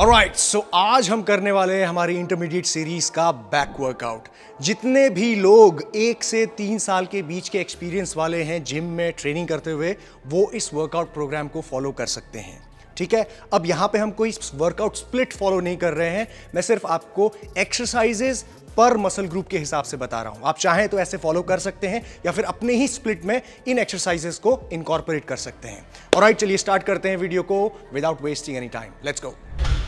Alright, सो आज हम करने वाले हैं हमारी इंटरमीडिएट सीरीज का बैक वर्कआउट। जितने भी लोग 1 से 3 साल के बीच के एक्सपीरियंस वाले हैं जिम में ट्रेनिंग करते हुए, वो इस वर्कआउट प्रोग्राम को फॉलो कर सकते हैं। ठीक है, अब यहाँ पे हम कोई वर्कआउट स्प्लिट फॉलो नहीं कर रहे हैं, मैं सिर्फ आपको एक्सरसाइजेज पर मसल ग्रुप के हिसाब से बता रहा हूं। आप चाहें तो ऐसे फॉलो कर सकते हैं या फिर अपने ही स्प्लिट में इन एक्सरसाइजेस को इनकॉर्पोरेट कर सकते हैं। ऑलराइट, चलिए स्टार्ट करते हैं वीडियो को without wasting any time. Let's go.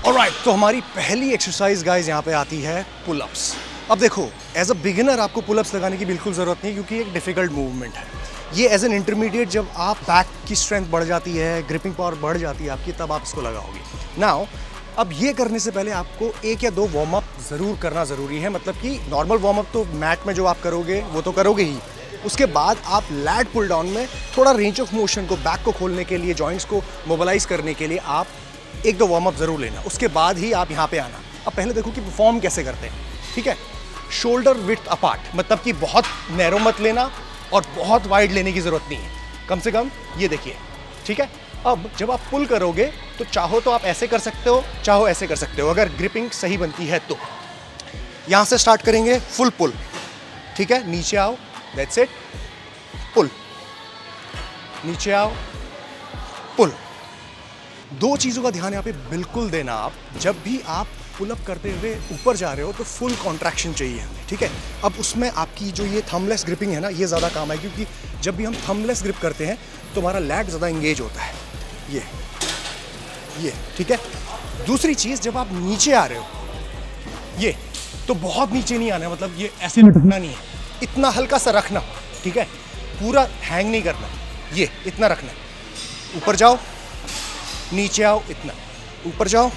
Alright, तो हमारी पहली एक्सरसाइज गाइस यहाँ पे आती है पुलअप्स। अब देखो, एज अ बिगिनर आपको पुलअप्स लगाने की बिल्कुल जरूरत नहीं, क्योंकि एक डिफिकल्ट मूवमेंट है ये। एज एन इंटरमीडिएट जब आप बैक की स्ट्रेंथ बढ़ जाती है, ग्रिपिंग पावर बढ़ जाती है आपकी, तब आप इसको लगाओगे। नाउ अब ये करने से पहले आपको 1 या 2 वार्म अप जरूर करना जरूरी है। मतलब कि नॉर्मल वार्म अप तो मैट में जो आप करोगे वो तो करोगे ही, उसके बाद आप लैट पुल डाउन में थोड़ा रेंज ऑफ मोशन को, बैक को खोलने के लिए, जॉइंट्स को मोबिलाइज करने के लिए आप 1-2 वार्म अप जरूर लेना। उसके बाद ही आप यहाँ पे आना। अब पहले देखो कि परफॉर्म कैसे करते हैं। ठीक है, शोल्डर विड्थ अपार्ट, मतलब कि बहुत नैरो मत लेना और बहुत वाइड लेने की जरूरत नहीं है, कम से कम ये देखिए। ठीक है, अब जब आप पुल करोगे तो चाहो तो आप ऐसे कर सकते हो, चाहो ऐसे कर सकते हो, अगर ग्रिपिंग सही बनती है तो। यहां से स्टार्ट करेंगे फुल पुल। ठीक है, नीचे आओ, दैट्स इट, पुल, नीचे आओ, पुल। 2 चीजों का ध्यान यहाँ पे बिल्कुल देना। आप जब भी आप पुल अप करते हुए ऊपर जा रहे हो तो फुल कॉन्ट्रैक्शन चाहिए हमें। ठीक है, अब उसमें आपकी जो ये थंबलेस ग्रिपिंग है ना, ये ज़्यादा काम है, क्योंकि जब भी हम थंबलेस ग्रिप करते हैं तो हमारा लैट ज़्यादा इंगेज होता है। ये ठीक है। दूसरी चीज़, जब आप नीचे आ रहे हो, ये तो बहुत नीचे नहीं आना है, मतलब ये ऐसे लटकना नहीं है, इतना हल्का सा रखना। ठीक है, पूरा हैंग नहीं करना, ये इतना रखना। ऊपर जाओ, नीचे आओ, इतना, ऊपर जाओ,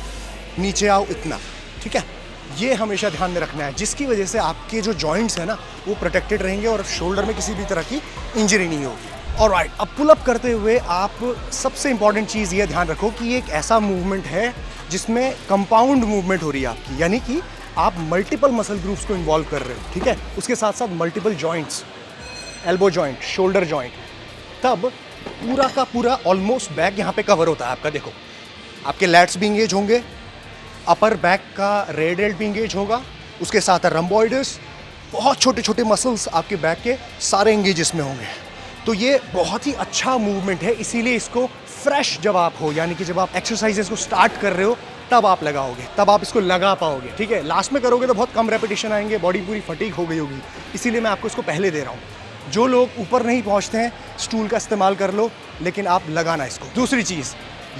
नीचे आओ, इतना। ठीक है, ये हमेशा ध्यान में रखना है, जिसकी वजह से आपके जो जॉइंट्स हैं ना, वो प्रोटेक्टेड रहेंगे और शोल्डर में किसी भी तरह की इंजरी नहीं होगी। ऑलराइट, अब पुल अप करते हुए आप सबसे इंपॉर्टेंट चीज़ ये ध्यान रखो कि ये एक ऐसा मूवमेंट है जिसमें कंपाउंड मूवमेंट हो रही है आपकी, यानी कि आप मल्टीपल मसल ग्रुप्स को इन्वॉल्व कर रहे हो। ठीक है, उसके साथ साथ multiple joints, elbow joint, shoulder joint, तब पूरा का पूरा ऑलमोस्ट बैक यहाँ पे कवर होता है आपका। देखो, आपके लैट्स भी इंगेज होंगे, अपर बैक का रेडियल भी इंगेज होगा, उसके साथ रम्बॉइडस, बहुत छोटे छोटे मसल्स आपके बैक के सारे इंगेजेस में होंगे। तो ये बहुत ही अच्छा मूवमेंट है, इसीलिए इसको फ्रेश जब आप हो, यानी कि जब आप एक्सरसाइजेस को स्टार्ट कर रहे हो, तब आप लगाओगे, तब आप इसको लगा पाओगे। ठीक है, लास्ट में करोगे तो बहुत कम रेपिटेशन आएंगे, बॉडी पूरी फटीग हो गई होगी, इसीलिए मैं आपको इसको पहले दे रहा हूँ। जो लोग ऊपर नहीं पहुँचते हैं, स्टूल का इस्तेमाल कर लो, लेकिन आप लगाना इसको। दूसरी चीज़,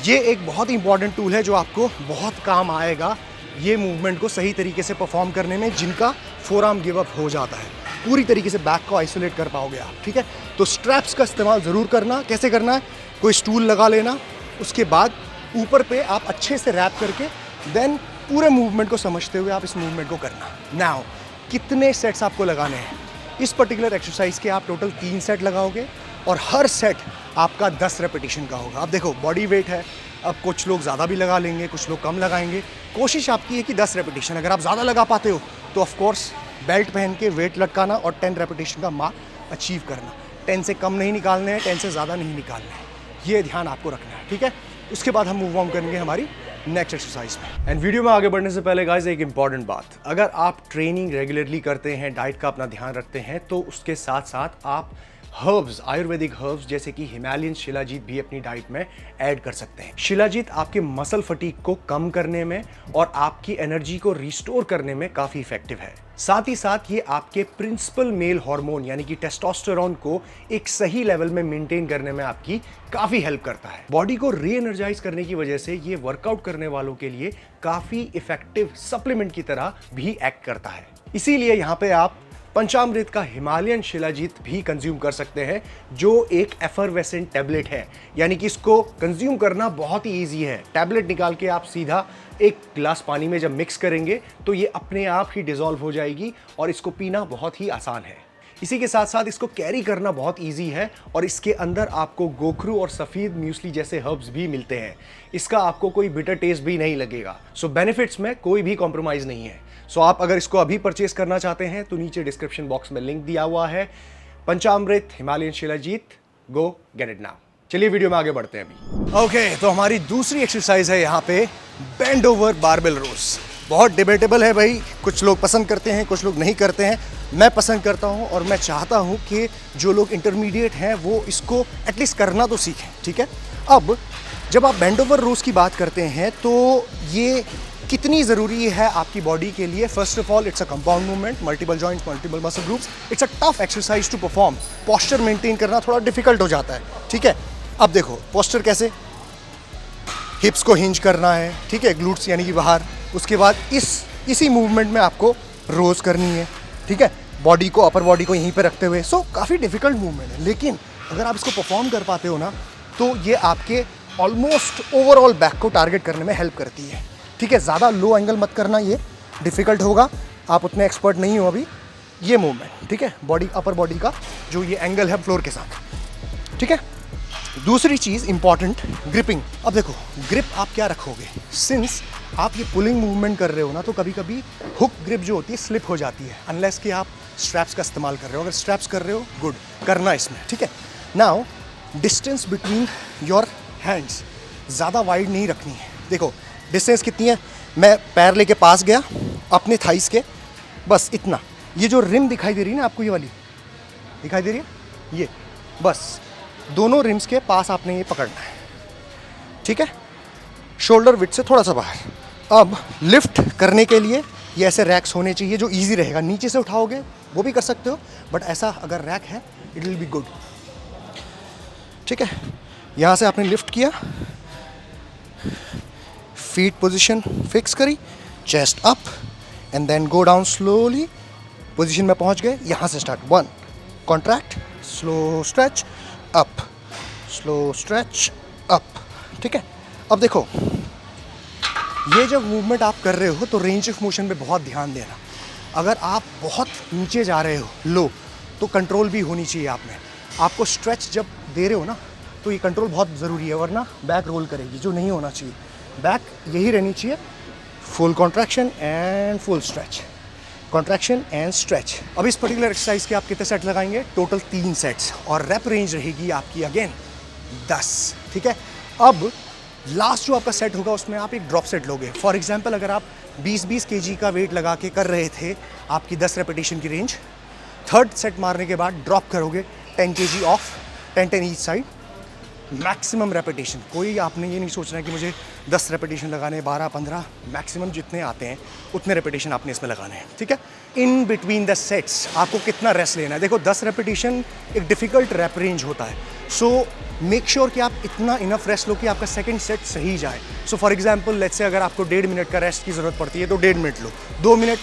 ये एक बहुत इंपॉर्टेंट टूल है जो आपको बहुत काम आएगा ये मूवमेंट को सही तरीके से परफॉर्म करने में, जिनका फोरआर्म गिव अप हो जाता है। पूरी तरीके से बैक को आइसोलेट कर पाओगे आप। ठीक है, तो स्ट्रैप्स का इस्तेमाल ज़रूर करना। कैसे करना है, कोई स्टूल लगा लेना, उसके बाद ऊपर पे आप अच्छे से रैप करके देन पूरे मूवमेंट को समझते हुए आप इस मूवमेंट को करना। नाउ कितने सेट्स आपको लगाने हैं, इस पर्टिकुलर एक्सरसाइज के आप टोटल 3 सेट लगाओगे और हर सेट आपका 10 रेपिटेशन का होगा। अब देखो, बॉडी वेट है, अब कुछ लोग ज़्यादा भी लगा लेंगे, कुछ लोग कम लगाएंगे। कोशिश आपकी है कि 10 रेपिटेशन, अगर आप ज़्यादा लगा पाते हो तो ऑफकोर्स बेल्ट पहन के वेट लटकाना और 10 रेपिटेशन का मार्क अचीव करना। 10 से कम नहीं निकालने हैं, 10 से ज़्यादा नहीं निकालने हैं, ये ध्यान आपको रखना है। ठीक है, उसके बाद हम मूव ऑन करेंगे हमारी नेक्स्ट एक्सरसाइज में। एंड वीडियो में आगे बढ़ने से पहले गाइस एक इंपॉर्टेंट बात, अगर आप ट्रेनिंग रेगुलरली करते हैं, डाइट का अपना ध्यान रखते हैं, तो उसके साथ साथ आप हर्ब्स, आयुर्वेदिक हर्ब्स जैसे कि हिमालयन शिलाजीत भी अपनी डाइट में ऐड कर सकते हैं। शिलाजीत आपके मसल फटीग को कम करने में और आपकी एनर्जी को रिस्टोर करने में काफी इफेक्टिव है। साथ ही साथ ये आपके प्रिंसिपल मेल हार्मोन यानी कि टेस्टोस्टेरोन को एक सही लेवल में मेंटेन करने में आपकी काफी हेल्प करता है। बॉडी को री एनर्जाइज करने की वजह से ये वर्कआउट करने वालों के लिए काफी इफेक्टिव सप्लीमेंट की तरह भी एक्ट करता है। इसीलिए यहाँ पे आप पंचामृत का हिमालयन शिलाजीत भी कंज्यूम कर सकते हैं, जो एक एफरवेसेंट टैबलेट है, यानी कि इसको कंज्यूम करना बहुत ही ईजी है। टैबलेट निकाल के आप सीधा एक गिलास पानी में जब मिक्स करेंगे तो ये अपने आप ही डिसॉल्व हो जाएगी और इसको पीना बहुत ही आसान है। इसी के साथ साथ इसको कैरी करना बहुत इजी है और इसके अंदर आपको गोखरू और सफ़ेद म्यूसली जैसे हर्ब्स भी मिलते हैं। इसका आपको कोई बिटर टेस्ट भी नहीं लगेगा। सो बेनिफिट्स में कोई भी कॉम्प्रोमाइज़ नहीं है। सो आप अगर इसको अभी परचेस करना चाहते हैं तो नीचे डिस्क्रिप्शन बॉक्स में लिंक दिया हुआ है, Panchamrit Himalayan Shilajit, go get it now. चलिए वीडियो में आगे बढ़ते हैं अभी। ओके, तो हमारी दूसरी एक्सरसाइज है यहाँ पे बेंड ओवर बारबेल रोज। बहुत डिबेटेबल है भाई, कुछ लोग पसंद करते हैं, कुछ लोग नहीं करते हैं। मैं पसंद करता हूँ और मैं चाहता हूँ कि जो लोग इंटरमीडिएट हैं वो इसको एटलीस्ट करना तो सीखें, ठीक है। अब जब आप बेंड ओवर रोज की बात करते हैं तो ये कितनी ज़रूरी है आपकी बॉडी के लिए। First of all, it's a compound movement, multiple joints, multiple muscle groups, it's a tough exercise to perform. Posture maintain करना थोड़ा डिफिकल्ट हो जाता है, ठीक है। अब देखो पोस्चर कैसे, हिप्स को हिंज करना है, ठीक है, ग्लूट्स यानी कि बाहर। उसके बाद इसी मूवमेंट में आपको रोज करनी है, ठीक है, बॉडी को, अपर बॉडी को यहीं पे रखते हुए। सो काफ़ी डिफिकल्ट मूवमेंट है, लेकिन अगर आप इसको परफॉर्म कर पाते हो ना तो ये आपके ऑलमोस्ट ओवरऑल बैक को टारगेट करने में हेल्प करती है, ठीक है। ज़्यादा लो एंगल मत करना, ये डिफिकल्ट होगा, आप उतने एक्सपर्ट नहीं हो अभी। ये मूवमेंट, ठीक है, बॉडी, अपर बॉडी का जो ये एंगल है फ्लोर के साथ, ठीक है। दूसरी चीज़ इंपॉर्टेंट, ग्रिपिंग। अब देखो ग्रिप आप क्या रखोगे, सिंस आप ये पुलिंग मूवमेंट कर रहे हो ना तो कभी कभी हुक ग्रिप जो होती है स्लिप हो जाती है, अनलेस कि आप स्ट्रैप्स का इस्तेमाल कर रहे हो। अगर स्ट्रैप्स कर रहे हो, गुड, करना इसमें, ठीक है। Now distance between your hands ज़्यादा वाइड नहीं रखनी है। देखो डिस्टेंस कितनी है, मैं पैर लेके पास गया अपने थाइस के, बस इतना। ये जो रिम दिखाई दे रही है ना आपको, ये वाली दिखाई दे रही है, ये बस दोनों रिम्स के पास आपने ये पकड़ना है, ठीक है, शोल्डर विड्थ से थोड़ा सा बाहर। अब लिफ्ट करने के लिए ये ऐसे रैक्स होने चाहिए जो इजी रहेगा। नीचे से उठाओगे वो भी कर सकते हो, बट ऐसा अगर रैक है इट विल बी गुड, ठीक है। यहाँ से आपने लिफ्ट किया, फीट पोजीशन फिक्स करी, chest up and then go down slowly, position में पहुँच गए। यहाँ से start, 1 contract, slow stretch up, slow stretch up, ठीक है। अब देखो ये जब मूवमेंट आप कर रहे हो तो रेंज ऑफ मोशन पे बहुत ध्यान देना। अगर आप बहुत नीचे जा रहे हो, लो, तो कंट्रोल भी होनी चाहिए आप में। आपको स्ट्रेच जब दे रहे हो ना तो ये कंट्रोल बहुत ज़रूरी है, वरना बैक रोल करेगी, जो नहीं होना चाहिए। बैक यही रहनी चाहिए, full contraction and full stretch, contraction and stretch. अब इस पर्टिकुलर एक्सरसाइज के आप कितने सेट लगाएंगे, टोटल 3 सेट्स, और रेप रेंज रहेगी आपकी अगेन 10, ठीक है। अब लास्ट जो आपका सेट होगा उसमें आप एक ड्रॉप सेट लोगे। फॉर एग्जांपल अगर आप 20-20 kg का वेट लगा के कर रहे थे, आपकी 10 रेपिटेशन की रेंज, थर्ड सेट मारने के बाद ड्रॉप करोगे 10 kg of, 10 each side, maximum repetition. कोई आपने ये नहीं सोचना है कि मुझे 10 रेपिटेशन लगाने, 12-15, मैक्सिमम जितने आते हैं उतने रेपिटेशन आपने इसमें लगाने हैं, ठीक है। इन बिटवीन द सेट्स आपको कितना रेस्ट लेना है। देखो 10 रेपिटेशन एक डिफ़िकल्ट रेप रेंज होता है, सो मेक श्योर कि आप इतना इनफ रेस्ट लो कि आपका सेकंड सेट सही जाए। So for example let's say अगर आपको 1.5 मिनट का रेस्ट की ज़रूरत पड़ती है तो 1.5 मिनट लो, 2 मिनट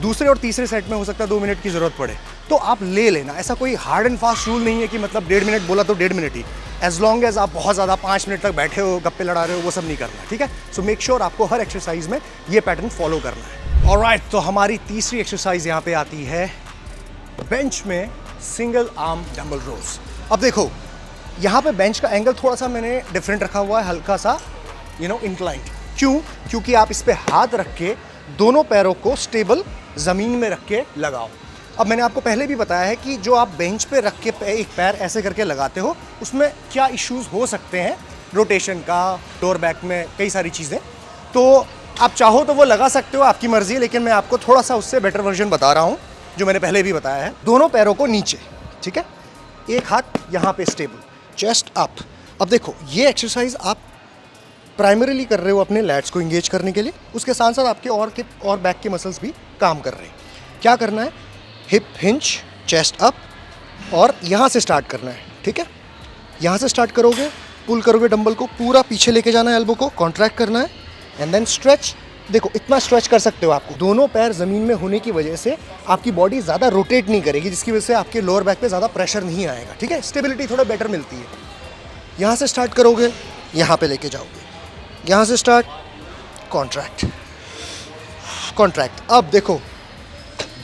दूसरे और तीसरे सेट में हो सकता है 2 मिनट की ज़रूरत पड़े, तो आप ले लेना। ऐसा कोई हार्ड एंड फास्ट रूल नहीं है कि मतलब 1.5 मिनट बोला तो 1.5 मिनट ही। एज लॉन्ग एज आप बहुत ज़्यादा 5 मिनट तक बैठे हो, गप्पे लड़ा रहे हो, वो सब नहीं करना, ठीक है। सो मेक श्योर आपको हर एक्सरसाइज में ये पैटर्न फॉलो करना है। ऑलराइट, तो हमारी तीसरी एक्सरसाइज यहाँ पे आती है बेंच में सिंगल आर्म डंबल रोज। अब देखो यहाँ पे बेंच का एंगल थोड़ा सा मैंने डिफरेंट रखा हुआ है, हल्का सा इंक्लाइंड। क्यों? क्योंकि आप इस पे हाथ रख के दोनों पैरों को स्टेबल ज़मीन में रख के लगाओ। अब मैंने आपको पहले भी बताया है कि जो आप बेंच पे रख के एक पैर ऐसे करके लगाते हो उसमें क्या इश्यूज हो सकते हैं, रोटेशन का, लोअर बैक में कई सारी चीज़ें। तो आप चाहो तो वो लगा सकते हो, आपकी मर्जी है, लेकिन मैं आपको थोड़ा सा उससे बेटर वर्जन बता रहा हूँ जो मैंने पहले भी बताया है। दोनों पैरों को नीचे, ठीक है, एक हाथ यहाँ पे स्टेबल, चेस्ट अप। अब देखो ये एक्सरसाइज आप प्राइमरीली कर रहे हो अपने लैट्स को इंगेज करने के लिए, उसके साथ साथ आपके और बैक के मसल्स भी काम कर रहे हैं। क्या करना है, हिप हिंज, चेस्ट अप, और यहाँ से स्टार्ट करना है, ठीक है। यहाँ से स्टार्ट करोगे, पुल करोगे डंबल को पूरा पीछे लेके जाना है, एल्बो को कॉन्ट्रैक्ट करना है एंड देन स्ट्रेच। देखो इतना स्ट्रेच कर सकते हो। आपको दोनों पैर ज़मीन में होने की वजह से आपकी बॉडी ज़्यादा रोटेट नहीं करेगी, जिसकी वजह से आपके लोअर बैक पे ज़्यादा प्रेशर नहीं आएगा, ठीक है, स्टेबिलिटी थोड़ा बेटर मिलती है। यहाँ से स्टार्ट करोगे, यहाँ पे लेके जाओगे, यहाँ से स्टार्ट, कॉन्ट्रैक्ट, कॉन्ट्रैक्ट। अब देखो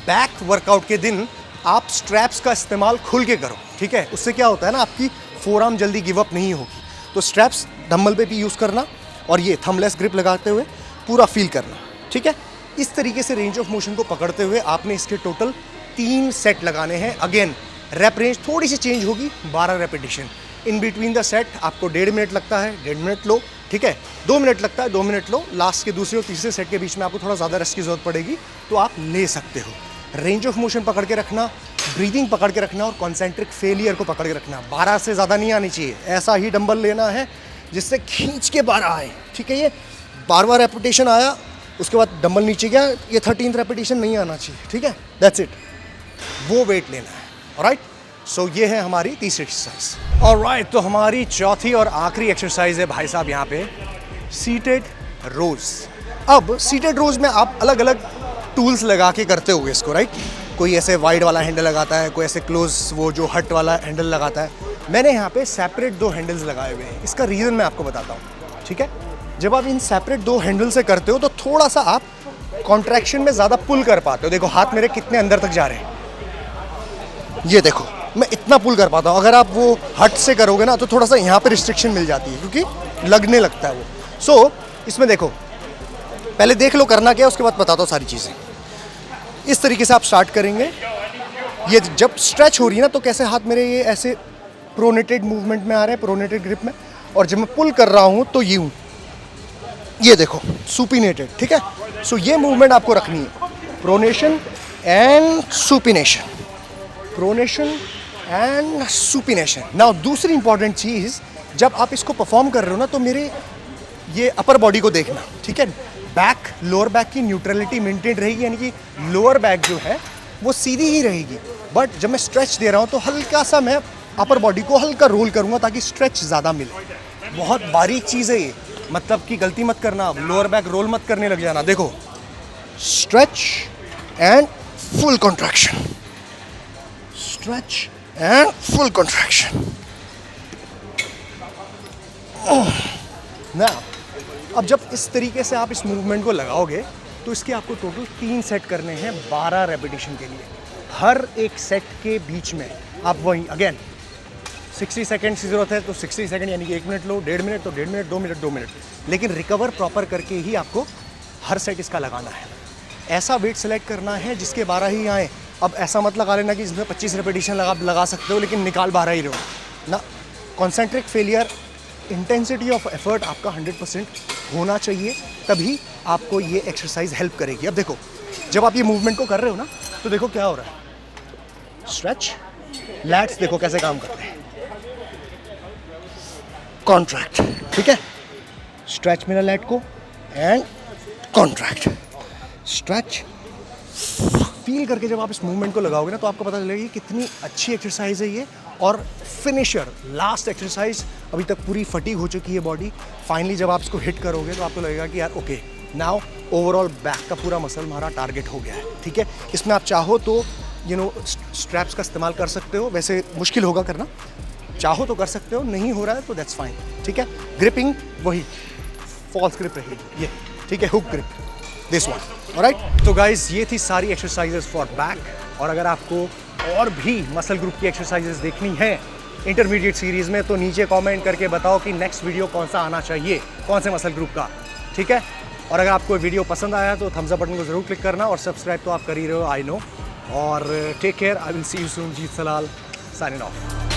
बैक वर्कआउट के दिन आप स्ट्रैप्स का इस्तेमाल खुल के करो, ठीक है। उससे क्या होता है ना, आपकी फोरआर्म जल्दी गिव अप नहीं होगी। तो स्ट्रैप्स डंबल पे भी यूज़ करना और ये थंबलेस ग्रिप लगाते हुए पूरा फील करना, ठीक है। इस तरीके से रेंज ऑफ मोशन को पकड़ते हुए आपने इसके टोटल 3 सेट लगाने हैं। अगेन रेप रेंज थोड़ी सी चेंज होगी, 12 repetition. In between the set आपको 1.5 मिनट लगता है, 1.5 मिनट लो, ठीक है। 2 मिनट लगता है, 2 मिनट लो। लास्ट के दूसरे और तीसरे सेट के बीच में आपको थोड़ा ज़्यादा रेस्ट की ज़रूरत पड़ेगी, तो आप ले सकते हो। रेंज ऑफ मोशन पकड़ के रखना, ब्रीदिंग पकड़ के रखना और कॉन्सेंट्रिक फेलियर को पकड़ के रखना। 12 से ज़्यादा नहीं आनी चाहिए। ऐसा ही डंबल लेना है जिससे खींच के 12 आए, ठीक है। ये 12वां रेपिटेशन आया, उसके बाद डंबल नीचे गया, ये 13th रेपिटेशन नहीं आना चाहिए, ठीक है। दैट्स इट, वो वेट लेना है। ऑलराइट, सो ये है हमारी तीसरी एक्सरसाइज। ऑलराइट, तो हमारी चौथी और आखिरी एक्सरसाइज है भाई साहब यहाँ पे सीटेड रोज। अब सीटेड रोज में आप अलग अलग टूल्स लगा के करते होगे इसको, राइट। कोई ऐसे वाइड वाला हैंडल लगाता है, कोई ऐसे क्लोज वो जो हट वाला हैंडल लगाता है। मैंने यहाँ पे सेपरेट 2 हैंडल्स लगाए हुए हैं। इसका रीज़न मैं आपको बताता हूँ, ठीक है। जब आप इन सेपरेट 2 हैंडल से करते हो तो थोड़ा सा आप कॉन्ट्रैक्शन में ज़्यादा पुल कर पाते हो। देखो हाथ मेरे कितने अंदर तक जा रहे हैं, ये देखो मैं इतना पुल कर पाता हूँ। अगर आप वो हट से करोगे ना तो थोड़ा सा यहाँ पे रिस्ट्रिक्शन मिल जाती है, क्योंकि लगने लगता है वो। सो इसमें देखो, पहले देख लो करना क्या है, उसके बाद बताता हूँ सारी चीज़ें। इस तरीके से आप स्टार्ट करेंगे। ये जब स्ट्रेच हो रही है ना तो कैसे हाथ मेरे ये ऐसे प्रोनेटेड मूवमेंट में आ रहे हैं, प्रोनेटेड ग्रिप में। और जब मैं पुल कर रहा हूँ तो यूँ, ये देखो सुपिनेटेड, ठीक है। सो ये मूवमेंट आपको रखनी है, pronation and supination, pronation and supination. Now दूसरी इंपॉर्टेंट चीज़, जब आप इसको परफॉर्म कर रहे हो ना तो मेरे ये अपर बॉडी को देखना, ठीक है। बैक, लोअर बैक की न्यूट्रलिटी मेंटेन रहेगी, यानी कि लोअर बैक जो है वो सीधी ही रहेगी। बट जब मैं स्ट्रेच दे रहा हूँ तो हल्का सा मैं अपर बॉडी को हल्का रोल करूँगा ताकि स्ट्रेच ज़्यादा मिले। बहुत बारीक चीज़ है ये, मतलब कि गलती मत करना, लोअर बैक रोल मत करने लग जाना। देखो stretch and full contraction, stretch and full contraction. ना अब जब इस तरीके से आप इस मूवमेंट को लगाओगे तो इसके आपको टोटल 3 सेट करने हैं 12 रेपिटेशन के लिए। हर एक सेट के बीच में आप वहीं अगेन 60 सेकेंड्स की ज़रूरत है तो 60 सेकेंड यानी कि 1 मिनट लो, 1.5 मिनट तो 1.5 मिनट, 2 मिनट 2 मिनट, लेकिन रिकवर प्रॉपर करके ही आपको हर सेट इसका लगाना है। ऐसा वेट सेलेक्ट करना है जिसके 12 ही आए। अब ऐसा मत लगा लेना कि इसमें 25 रेपिटेशन लगा सकते हो लेकिन निकाल 12 ही रहो ना। Concentric failure, intensity of effort आपका 100% होना चाहिए, तभी आपको ये एक्सरसाइज हेल्प करेगी। अब देखो जब आप ये मूवमेंट को कर रहे हो ना तो देखो क्या हो रहा है। स्ट्रेच, लैट्स देखो कैसे काम करते हैं, कॉन्ट्रैक्ट, ठीक है। स्ट्रेच मेरा लैट को एंड कॉन्ट्रैक्ट, स्ट्रेच। फील करके जब आप इस मूवमेंट को लगाओगे ना तो आपको पता चलेगा कि कितनी अच्छी एक्सरसाइज है ये। और फिनिशर, लास्ट एक्सरसाइज, अभी तक पूरी फटीग हो चुकी है बॉडी। फाइनली जब आप इसको हिट करोगे तो आपको लगेगा कि यार ओके, नाउ ओवरऑल बैक का पूरा मसल हमारा टारगेट हो गया है, ठीक है। इसमें आप चाहो तो स्ट्रैप्स का इस्तेमाल कर सकते हो, वैसे मुश्किल होगा करना, चाहो तो कर सकते हो, नहीं हो रहा है तो दैट्स फाइन, ठीक है। ग्रिपिंग वही फॉल्स ग्रिप रहेगी ये, ठीक है, hook grip, this one. Alright, तो गाइज ये थी सारी एक्सरसाइजेस फॉर बैक। और अगर आपको और भी मसल ग्रुप की एक्सरसाइजेस देखनी है इंटरमीडिएट सीरीज़ में तो नीचे कमेंट करके बताओ कि नेक्स्ट वीडियो कौन सा आना चाहिए, कौन से मसल ग्रुप का, ठीक है। और अगर आपको वीडियो पसंद आया तो थम्स अप बटन को ज़रूर क्लिक करना और सब्सक्राइब तो आप कर ही रहे हो, आई नो। और take care, I will see you soon. Jeet Salal, signing of.